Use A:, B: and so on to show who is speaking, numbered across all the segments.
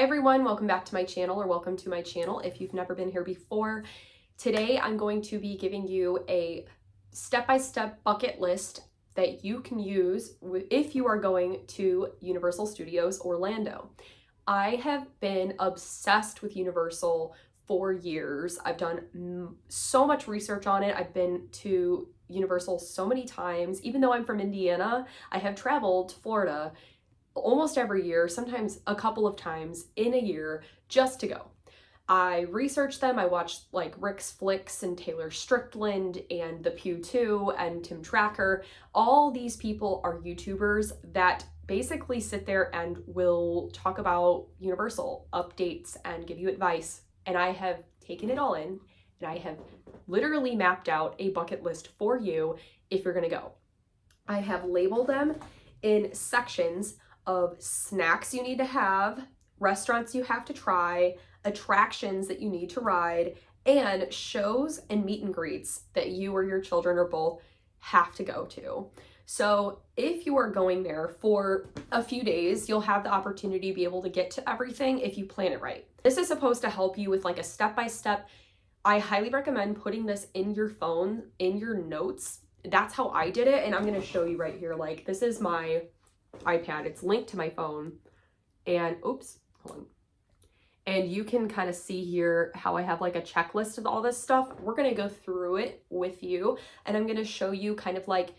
A: Hi everyone, welcome back to my channel, or welcome to my channel if you've never been here before. Today I'm going to be giving you a step-by-step bucket list that you can use if you are going to Universal Studios Orlando. I have been obsessed with Universal for years. I've done so much research on it. I've been to Universal so many times. Even though I'm from Indiana, I have traveled to Florida almost every year, sometimes a couple of times in a year, just to go. I researched them. I watched like Rick's Flicks and Taylor Strickland and The Pew 2 and Tim Tracker. All these people are YouTubers that basically sit there and will talk about Universal updates and give you advice. And I have taken it all in, and I have literally mapped out a bucket list for you if you're gonna go. I have labeled them in sections of snacks you need to have, restaurants you have to try, attractions that you need to ride, and shows and meet and greets that you or your children or both have to go to. So if you are going there for a few days, you'll have the opportunity to be able to get to everything if you plan it right. This is supposed to help you with like a step-by-step. I highly recommend putting this in your phone, in your notes. That's how I did it, and I'm gonna show you right here. Like, this is my iPad, it's linked to my phone, and oops, hold on. And you can kind of see here how I have like a checklist of all this stuff. We're gonna go through it with you, and I'm gonna show you kind of like,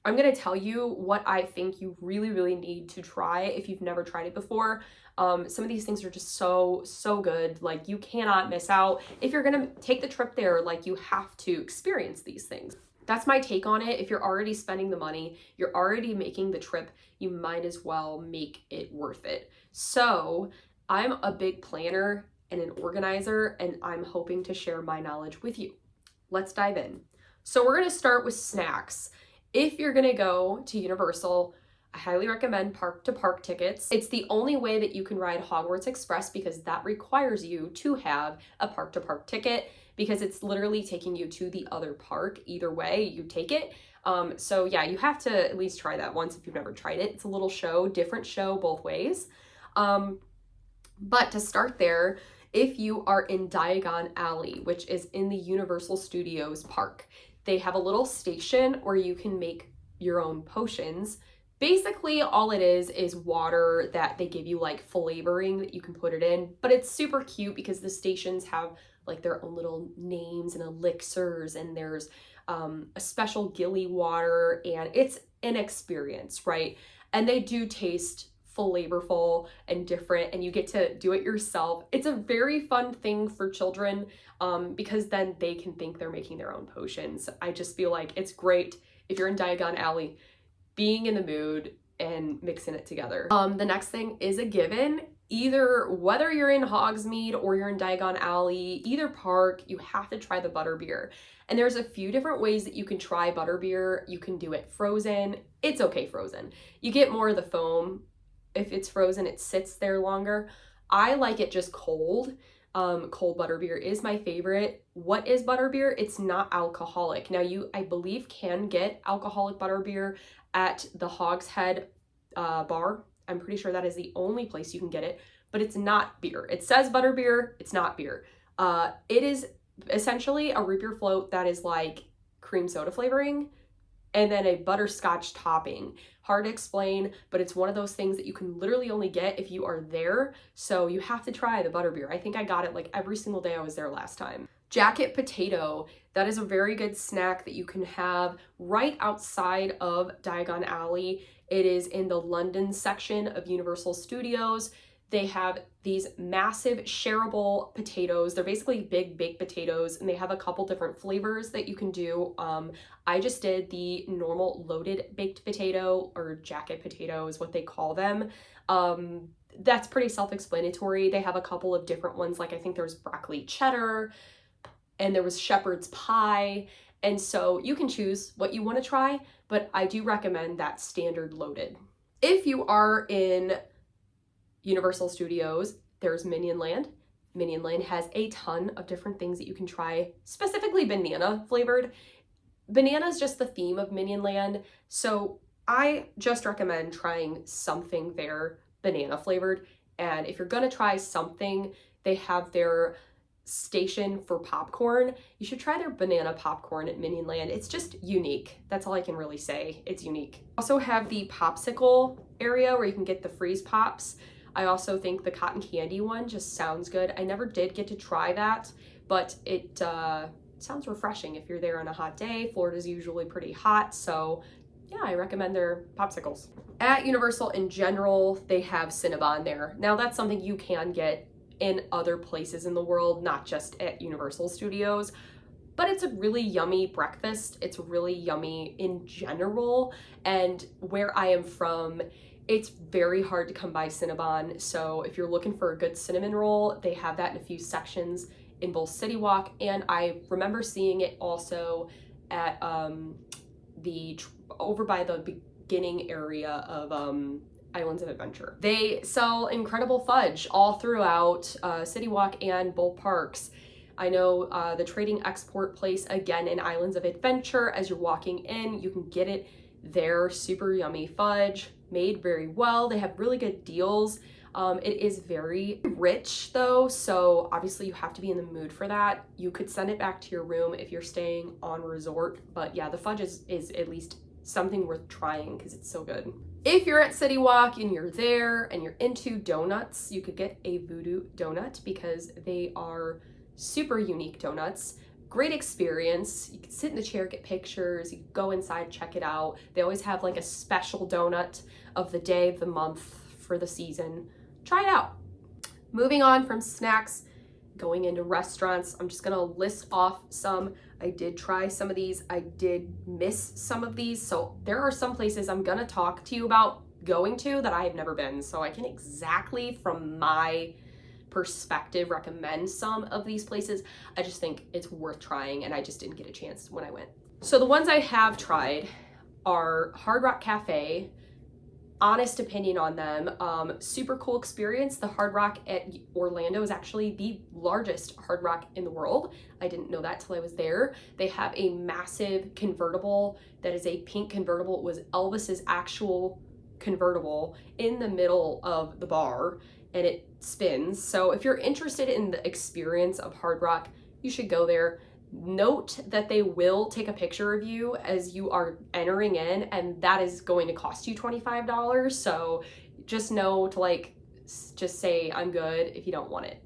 A: I'm gonna tell you what I think you really need to try if you've never tried it before. Some of these things are just so good. Like, you cannot miss out. If you're gonna take the trip there, like, you have to experience these things. That's my take on it. If you're already spending the money, you're already making the trip, you might as well make it worth it. So I'm a big planner and an organizer, and I'm hoping to share my knowledge with you. Let's dive in. So we're gonna start with snacks. If you're gonna go to Universal, I highly recommend park-to-park tickets. It's the only way that you can ride Hogwarts Express, because that requires you to have a park-to-park ticket, because it's literally taking you to the other park. Either way, you take it. So yeah, you have to at least try that once if you've never tried it. It's a little show, different show both ways. But to start there, if you are in Diagon Alley, which is in the Universal Studios park, they have a little station where you can make your own potions. Basically, all it is water that they give you like flavoring that you can put it in, but it's super cute because the stations have like their own little names and elixirs, and there's a special gilly water, and it's an experience, right? And they do taste flavorful and different, and you get to do it yourself. It's a very fun thing for children because then they can think they're making their own potions. I just feel like it's great if you're in Diagon Alley, being in the mood and mixing it together. The next thing is a given. Either whether you're in Hogsmeade or you're in Diagon Alley, either park, you have to try the butterbeer. And there's a few different ways that you can try butterbeer. You can do it frozen. It's okay frozen. You get more of the foam. If it's frozen, it sits there longer. I like it just cold. Cold butterbeer is my favorite. What is butterbeer? It's not alcoholic. Now, you, I believe, can get alcoholic butterbeer at the Hogshead bar. I'm pretty sure that is the only place you can get it, but it's not beer. It says butterbeer, it's not beer. It is essentially a root beer float that is like cream soda flavoring, and then a butterscotch topping. Hard to explain, but it's one of those things that you can literally only get if you are there. So you have to try the butterbeer. I think I got it like every single day I was there last time. Jacket potato, that is a very good snack that you can have right outside of Diagon Alley. It is in the London section of Universal Studios. They have these massive shareable potatoes. They're basically big baked potatoes, and they have a couple different flavors that you can do. I just did the normal loaded baked potato, or jacket potato is what they call them. That's pretty self-explanatory. They have a couple of different ones, like I think there's broccoli cheddar, and there was shepherd's pie. And so you can choose what you want to try, but I do recommend that standard loaded. If you are in Universal Studios, there's Minion Land. Minion Land has a ton of different things that you can try, specifically banana flavored. Banana is just the theme of Minion Land, so I just recommend trying something there banana flavored. And if you're gonna try something, they have their station for popcorn. You should try their banana popcorn at Minion Land. It's just unique. That's all I can really say. It's unique. Also have the popsicle area where you can get the freeze pops. I also think the cotton candy one just sounds good. I never did get to try that, but it sounds refreshing if you're there on a hot day. Florida's usually pretty hot, so yeah, I recommend their popsicles. At Universal in general, they have Cinnabon there. Now that's something you can get in other places in the world, not just at Universal Studios, but it's a really yummy breakfast. It's really yummy in general, and where I am from, it's very hard to come by Cinnabon, so if you're looking for a good cinnamon roll, they have that in a few sections in both City Walk, and I remember seeing it also at over by the beginning area of Islands of Adventure. They sell incredible fudge all throughout City Walk and both parks. I know the Trading Export place, again, in Islands of Adventure, as you're walking in, you can get it there. Super yummy fudge, made very well. They have really good deals. It is very rich though, so obviously you have to be in the mood for that. You could send it back to your room if you're staying on resort, but yeah, the fudge is at least something worth trying because it's so good. If you're at City Walk and you're there and you're into donuts, you could get a Voodoo donut because they are super unique donuts. Great experience. You can sit in the chair, get pictures, you can go inside, check it out. They always have like a special donut of the day, of the month, for the season. Try it out. Moving on from snacks, going into restaurants, I'm just gonna list off some. I did try some of these. I did miss some of these. So there are some places I'm gonna talk to you about going to that I have never been. So I can exactly from my perspective recommend some of these places. I just think it's worth trying and I just didn't get a chance when I went. So the ones I have tried are Hard Rock Cafe. Honest opinion on them, super cool experience. The Hard Rock at Orlando is actually the largest Hard Rock in the world. I didn't know that till I was there. They have a massive convertible that is a pink convertible. It was Elvis's actual convertible in the middle of the bar and it spins. So if you're interested in the experience of Hard Rock, you should go there. Note that they will take a picture of you as you are entering in, and that is going to cost you $25. So just know to just say I'm good if you don't want it.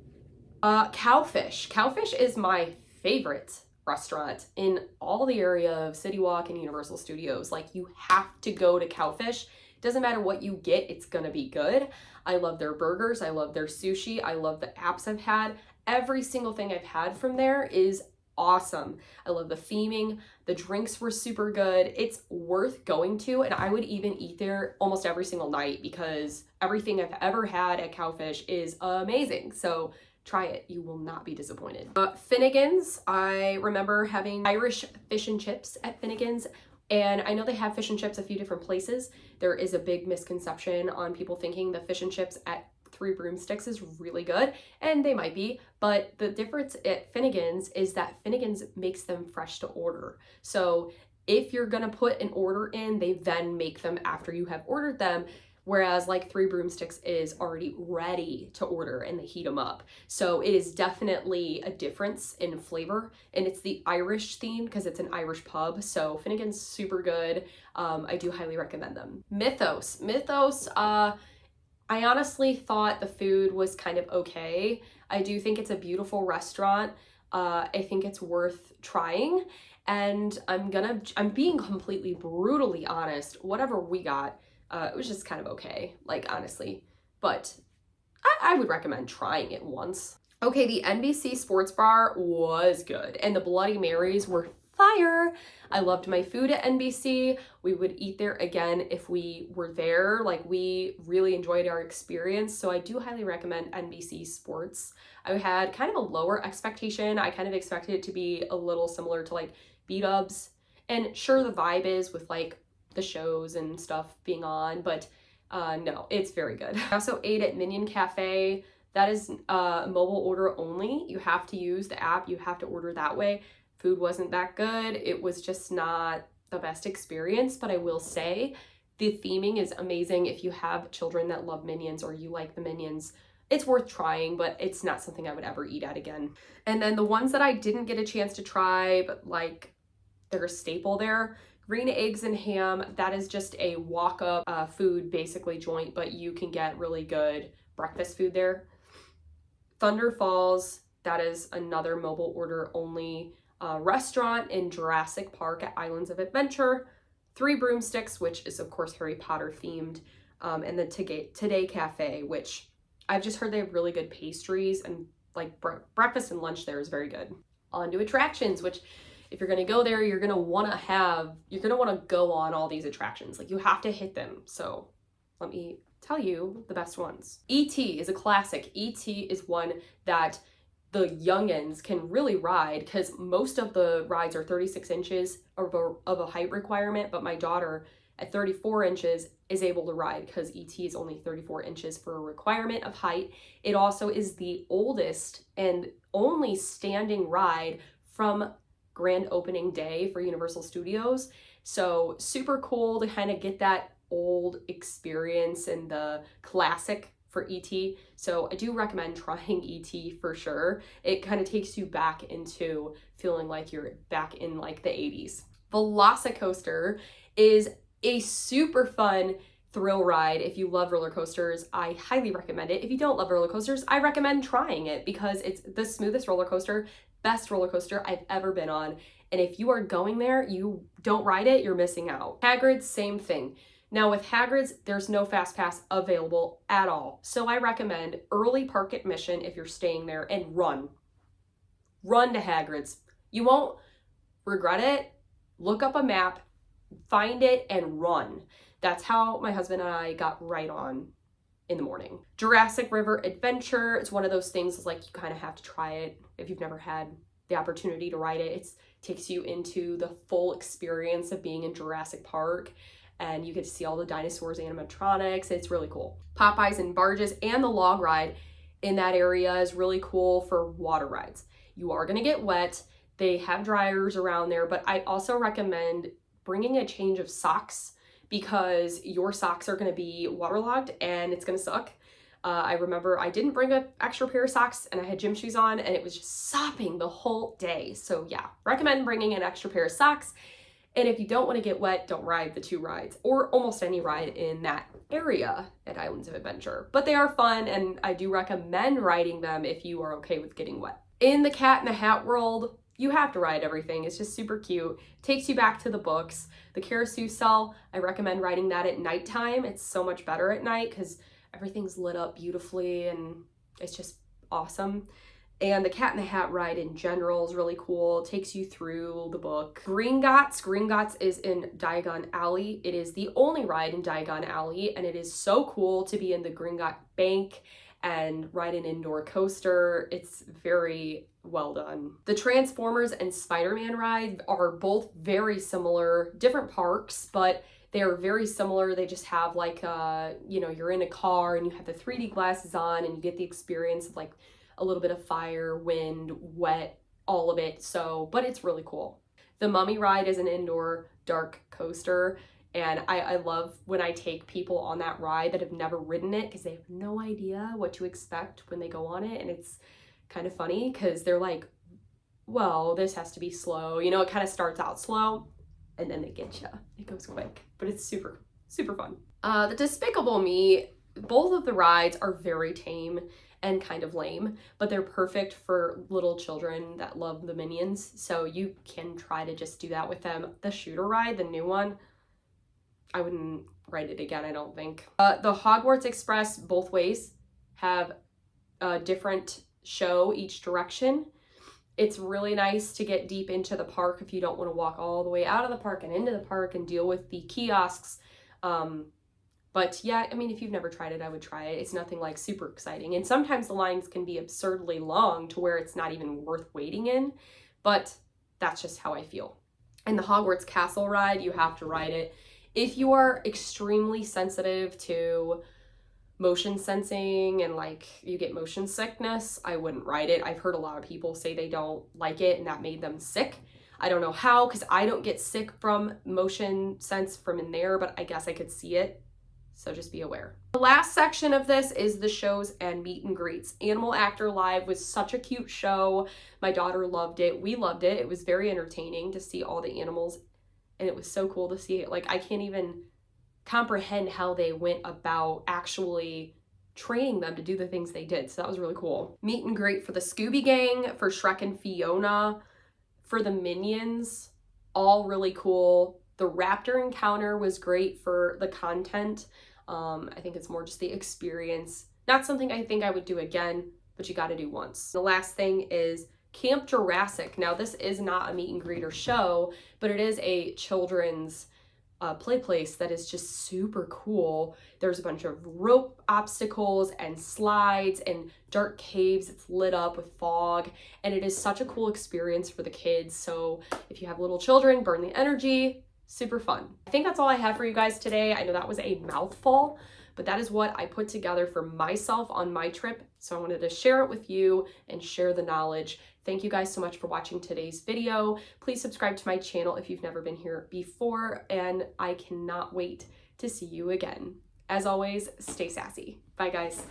A: Cowfish. Cowfish is my favorite restaurant in all the area of City Walk and Universal Studios. Like, you have to go to Cowfish. Doesn't matter what you get, it's gonna be good. I love their burgers. I love their sushi. I love the apps I've had. Every single thing I've had from there is awesome. I love the theming. The drinks were super good. It's worth going to, and I would even eat there almost every single night because everything I've ever had at Cowfish is amazing. So try it. You will not be disappointed. Finnegan's. I remember having Irish fish and chips at Finnegan's, and I know they have fish and chips a few different places. There is a big misconception on people thinking the fish and chips at Three Broomsticks is really good, and they might be, but the difference at Finnegan's is that Finnegan's makes them fresh to order. So if you're gonna put an order in, they then make them after you have ordered them, whereas like Three Broomsticks is already ready to order and they heat them up. So it is definitely a difference in flavor, and it's the Irish theme because it's an Irish pub. So Finnegan's super good. I do highly recommend them. Mythos. I honestly thought the food was kind of okay. I do think it's a beautiful restaurant. I think it's worth trying, and I'm being completely brutally honest. Whatever we got, it was just kind of okay, like, honestly, but I would recommend trying it once. Okay, the NBC Sports Bar was good, and the Bloody Marys were fire. I loved my food at NBC. We would eat there again if we were there. Like, we really enjoyed our experience. So I do highly recommend NBC Sports. I had kind of a lower expectation. I kind of expected it to be a little similar to like B-Dubs. And sure, the vibe is with like the shows and stuff being on, but no, it's very good. I also ate at Minion Cafe. That is mobile order only. You have to use the app. You have to order that way. Food wasn't that good. It was just not the best experience, but I will say the theming is amazing. If you have children that love Minions or you like the Minions, it's worth trying, but it's not something I would ever eat at again. And then the ones that I didn't get a chance to try, but like they're a staple there, green eggs and ham. That is just a walk-up food, basically joint, but you can get really good breakfast food there. Thunder Falls, that is another mobile order only restaurant in Jurassic Park at Islands of Adventure. Three Broomsticks, which is of course Harry Potter themed, and the Today Cafe, which I've just heard they have really good pastries, and like breakfast and lunch there is very good. On to attractions, which if you're gonna go there, you're gonna wanna go on all these attractions. Like you have to hit them. So let me tell you the best ones. E.T. is a classic. E.T. is one that the youngins can really ride because most of the rides are 36 inches of a height requirement, but my daughter at 34 inches is able to ride because ET is only 34 inches for a requirement of height. It also is the oldest and only standing ride from grand opening day for Universal Studios. So super cool to kind of get that old experience and the classic for ET. So I do recommend trying ET for sure. It kind of takes you back into feeling like you're back in like the 80s. Velocicoaster is a super fun thrill ride. If you love roller coasters, I highly recommend it. If you don't love roller coasters, I recommend trying it because it's the smoothest roller coaster, best roller coaster I've ever been on. And if you are going there, you don't ride it, you're missing out. Hagrid's, same thing. Now with Hagrid's, there's no fast pass available at all. So I recommend early park admission if you're staying there and run. Run to Hagrid's. You won't regret it. Look up a map, find it, and run. That's how my husband and I got right on in the morning. Jurassic River Adventure, it's one of those things like you kind of have to try it if you've never had the opportunity to ride it. It takes you into the full experience of being in Jurassic Park, and you get to see all the dinosaurs, animatronics. It's really cool. Popeyes and Barges and the log ride in that area is really cool for water rides. You are gonna get wet. They have dryers around there, but I also recommend bringing a change of socks because your socks are gonna be waterlogged and it's gonna suck. I remember I didn't bring an extra pair of socks and I had gym shoes on and it was just sopping the whole day. So yeah, recommend bringing an extra pair of socks. And if you don't want to get wet, don't ride the two rides or almost any ride in that area at Islands of Adventure. But they are fun and I do recommend riding them if you are okay with getting wet. In the Cat in the Hat world, you have to ride everything. It's just super cute. Takes you back to the books. The Carousel, I recommend riding that at nighttime. It's so much better at night because everything's lit up beautifully and it's just awesome. And the Cat in the Hat ride in general is really cool. It takes you through the book. Gringotts is in Diagon Alley. It is the only ride in Diagon Alley, and it is so cool to be in the Gringotts Bank and ride an indoor coaster. It's very well done. The Transformers and Spider-Man ride are both very similar, different parks, but they are very similar. They just have like, you're in a car and you have the 3D glasses on and you get the experience of like a little bit of fire, wind, wet, all of it. So, but it's really cool. The Mummy ride is an indoor dark coaster. And I love when I take people on that ride that have never ridden it because they have no idea what to expect when they go on it. And it's kind of funny because they're like, well, this has to be slow. You know, it kind of starts out slow and then they get you. It goes quick, but it's super, super fun. The Despicable Me, both of the rides are very tame and kind of lame, but they're perfect for little children that love the Minions. So you can try to just do that with them. The Shooter ride, the new one, I wouldn't ride it again, I don't think. The Hogwarts Express, both ways, have a different show each direction. It's really nice to get deep into the park if you don't want to walk all the way out of the park and into the park and deal with the kiosks. But yeah, I mean, if you've never tried it, I would try it. It's nothing like super exciting. And sometimes the lines can be absurdly long to where it's not even worth waiting in, but that's just how I feel. And the Hogwarts Castle ride, you have to ride it. If you are extremely sensitive to motion sensing and like you get motion sickness, I wouldn't ride it. I've heard a lot of people say they don't like it and that made them sick. I don't know how, because I don't get sick from motion sense from in there, but I guess I could see it. So just be aware. The last section of this is the shows and meet and greets. Animal Actor Live was such a cute show. My daughter loved it. We loved it. It was very entertaining to see all the animals, and it was so cool to see it. Like, I can't even comprehend how they went about actually training them to do the things they did. So that was really cool. Meet and greet for the Scooby Gang, for Shrek and Fiona, for the Minions, all really cool. The Raptor encounter was great for the content. I think it's more just the experience. Not something I think I would do again, but you got to do once. The last thing is Camp Jurassic. Now, this is not a meet and greet or show, but it is a children's play place that is just super cool. There's a bunch of rope obstacles and slides and dark caves. It's lit up with fog, and it is such a cool experience for the kids. So if you have little children, burn the energy. Super fun. I think that's all I have for you guys today. I know that was a mouthful, but that is what I put together for myself on my trip. So I wanted to share it with you and share the knowledge. Thank you guys so much for watching today's video. Please subscribe to my channel if you've never been here before, and I cannot wait to see you again. As always, stay sassy. Bye, guys.